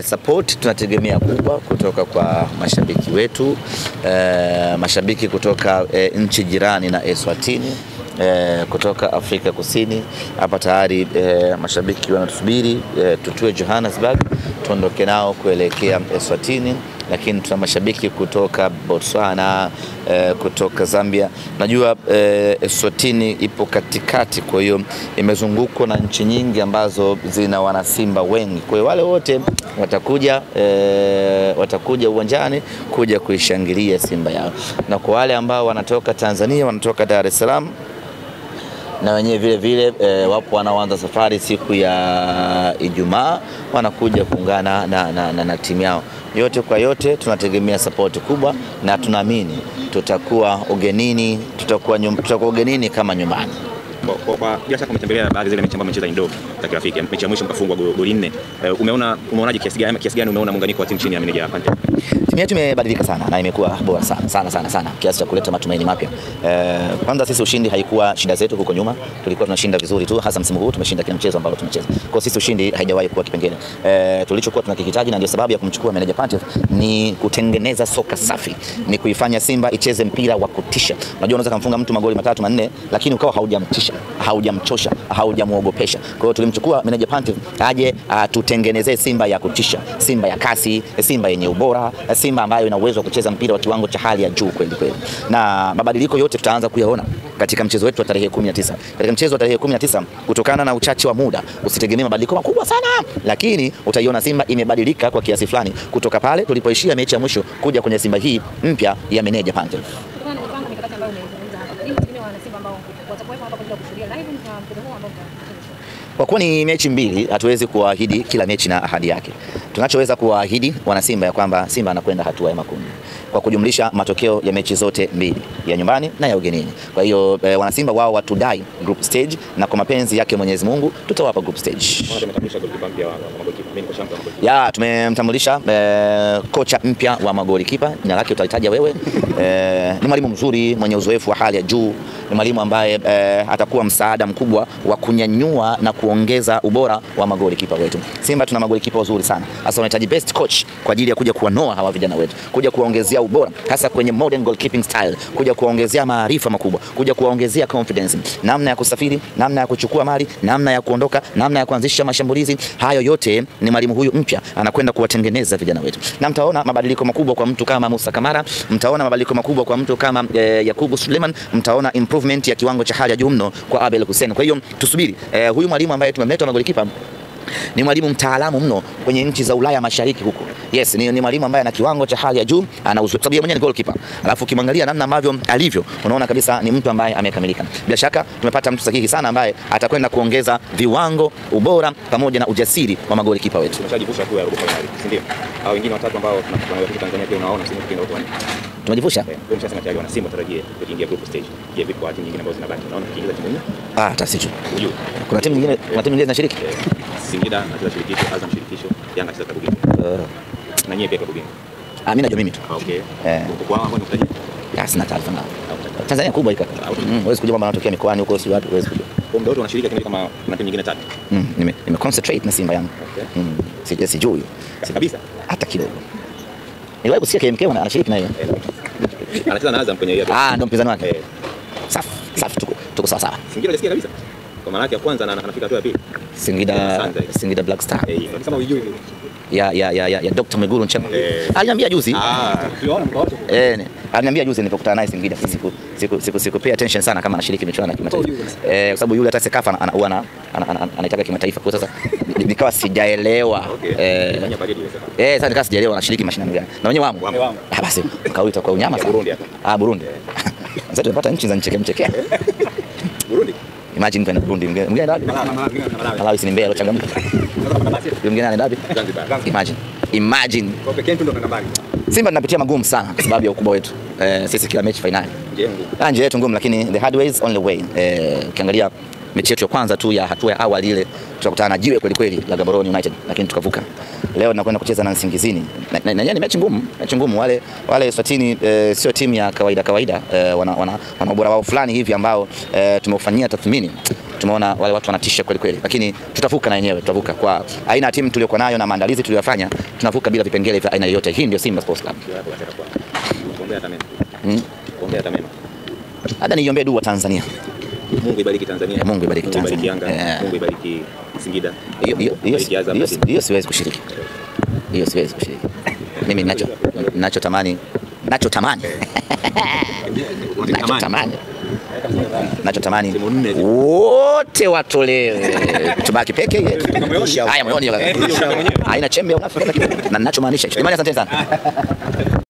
Support tunategemea kubwa kutoka kwa mashabiki wetu, mashabiki kutoka nchi jirani na Eswatini, kutoka Afrika Kusini. Hapa tayari mashabiki wanatusubiri tutue Johannesburg tuondoke nao kuelekea Eswatini, lakini tuna mashabiki kutoka Botswana, kutoka Zambia. Najua Eswatini ipo katikati, kwa hiyo imezungukwa na nchi nyingi ambazo zina wanasimba wengi. Kwa hiyo wale wote watakuja uwanjani kuja kuishangilia Simba yao. Na kwa wale ambao wanatoka Tanzania, wanatoka Dar es Salaam, na wenyewe vile vile wapo wanaoanza safari siku ya Ijumaa, wanakuja kuungana na timu yao. Yote kwa yote tunategemea support kubwa, na tunaamini tutakuwa ugenini kama nyumbani. Kwa bila shaka umetembelea baadhi zile mechi ambazo mmecheza indoor za kirafiki. Mechi ya mwisho mkafungwa goli 4. Umeonaje kiasi gani umeona muunganiko wa timu chini ya meneja Pantev? Timu yetu imebadilika sana na imekuwa bora sana kiasi cha kuleta matumaini mapya. Kwanza sisi ushindi haikuwa shida zetu huko nyuma. Tulikuwa tunashinda vizuri tu, hasa msimu huu tumeshinda kila mchezo ambao tumecheza. Kwa sisi ushindi haijawahi kuwa kipengele. Tulichokuwa tunakihitaji, na ndio sababu ya kumchukua meneja Pantev, ni kutengeneza soka safi, ni kuifanya Simba icheze mpira wa kutisha. Unajua unaweza kumfunga mtu magoli 3 4 lakini ukawa haujamtisha, haujamchosha, haujamuogopesha. Kwa hiyo tulimchukua meneja Pantev aje tutengenezee Simba ya kutisha, Simba ya kasi, Simba yenye ubora, Simba ambayo ina uwezo wa kucheza mpira wa kiwango cha hali ya juu kweli. Na mabadiliko yote tutaanza kuyaona katika mchezo wetu wa tarehe 19. Katika mchezo wa tarehe 19, kutokana na uchache wa muda, usitegemee mabadiliko makubwa sana, lakini utaiona Simba imebadilika kwa kiasi fulani kutoka pale tulipoishia mechi ya mwisho kuja kwenye Simba hii mpya ya meneja Pantev. Kwa kuwa ni mechi mbili, hatuwezi kuahidi kila mechi na ahadi yake. Tunachoweza kuahidi wana Simba ya kwamba Simba anakwenda hatua ya makundi kwa kujumlisha matokeo ya mechi zote mbili, ya nyumbani na ya ugenini. Kwa hiyo wana Simba wao watudai group stage, na kwa mapenzi yake Mwenyezi Mungu tutawapa group stage. Tumemtambulisha kocha mpya wa magolikipa, jina lake utalitaja wewe. Ni mwalimu mzuri mwenye uzoefu wa hali ya juu, ni mwalimu ambaye atakuwa msaada mkubwa wa kunyanyua na kuongeza ubora wa magolikipa wetu. Simba tuna magolikipa wazuri sana. Sasa unahitaji best coach kwa ajili ya kuja kuwanoa hawa vijana wetu, kuja kuongezea ubora hasa kwenye modern goalkeeping style, kuja kuongezea maarifa makubwa, kuja kuongezea confidence, namna ya kusafiri, namna ya kuchukua mali, namna ya kuondoka, namna ya kuanzisha mashambulizi. Hayo yote ni mwalimu huyu mpya anakwenda kuwatengeneza vijana wetu. Na mtaona mabadiliko makubwa kwa mtu kama Musa Kamara, mtaona mabadiliko makubwa kwa mtu kama Yakubu Suleiman, mtaona improvement ya kiwango cha hali ya juu mno kwa Abel Hussein. Kwa hiyo tusubiri. Huyu mwalimu ambaye tumemleta magolikipa ni mwalimu mtaalamu mno kwenye nchi za Ulaya Mashariki huko. Yes, ni mwalimu ambaye ana kiwango cha hali ya juu, ana uzoefu, sababu yeye mwenyewe ni goalkeeper. Alafu ukimwangalia namna ambavyo alivyo, unaona kabisa ni mtu ambaye amekamilika. Bila shaka tumepata mtu sahihi sana ambaye atakwenda kuongeza viwango, ubora pamoja na ujasiri wa magolikipa wetu. Tunajivusha tu ya robo finali, si ndio? Hao wengine watatu ambao tunapata Tanzania pia unaona Simba tukienda huko. Tunajivusha. Tunasema tayari wana Simba tarajie kuingia group stage. Je, vipi kwa timu nyingine ambazo zinabaki? Unaona kiingiza timu nyingine? Hata sicho. Kuna timu nyingine zinashiriki? Singida anacheza shirikisho, Azam shirikisho, Yanga anacheza klabu bingwa. Na nyie pia klabu bingwa. Mimi najua mimi tu. Okay. Kwa hao ambao mtaji? Sina taarifa nao. Tanzania kubwa hika. Huwezi kujua mambo yanatokea mikoani huko, si wapi, huwezi kujua. Kwa muda wote wanashiriki kama kuna timu nyingine tatu. Nime concentrate na Simba yangu. Sijui kabisa hata kidogo. Niliwahi kusikia KMK anashiriki na yeye. Anacheza na Azam kwenye hiyo. Ndio mpinzani wake. Safi, tuko sawa sawa. Singida alisikia kabisa. Kwa maana yake ya kwanza anafika hatua ya pili. Singida Black Star. Kama unijui ya Dr. Meguru Nchema. Aliniambia juzi. Tuliona mko wote. Aliniambia juzi nilipokutana naye Singida. Siku pay attention sana kama anashiriki michuano ya kimataifa. Kwa sababu yule hata Sekafa anaitaka kimataifa. Kwa sasa nikawa sijaelewa. Sasa nikawa sijaelewa anashiriki mashindano gani. Na wenyewe wamo. Basi kauita kwa unyama sana. Burundi hapa. Burundi. Sasa tunapata nchi za mchekea. Burundi. Imagine kwenda Burundi, mgeni wapi? Malawi si mbele changamka. Mgeni anaenda wapi? Imagine. Kwa pekee ndio ndo nambari. Simba tunapitia magumu sana kwa sababu ya ukubwa wetu. Sisi kila mechi finali. Nje yetu ngumu, lakini the hard way is only way. Ukiangalia mechi yetu ya kwanza tu ya hatua ya awali ile tutakutana na jiwe kweli kweli la Gaborone United, lakini tukavuka. Leo tunakwenda kucheza na Nsingizini. Na ni mechi ngumu. Wale Eswatini sio timu ya kawaida. Wana ubora wao fulani hivi ambao tumeufanyia tathmini. tumeona wale watu wanatisha kweli kweli, lakini tutavuka na yenyewe, tutavuka kwa aina ya timu tuliyokuwa nayo na maandalizi tuliyofanya, tunavuka bila vipengele vya aina yoyote. Hii ndio Simba Sports Club. Hata niiombee dua Tanzania. Mungu ibariki Tanzania. Mungu ibariki Tanzania. Mungu ibariki Singida. Hiyo siwezi kushiriki. Hiyo siwezi kushiriki. Mimi ninachotamani wote watolewe, tubaki peke yetu. Haya moyoni haina chembe unafika, na ninachomaanisha. Jamani, asante sana.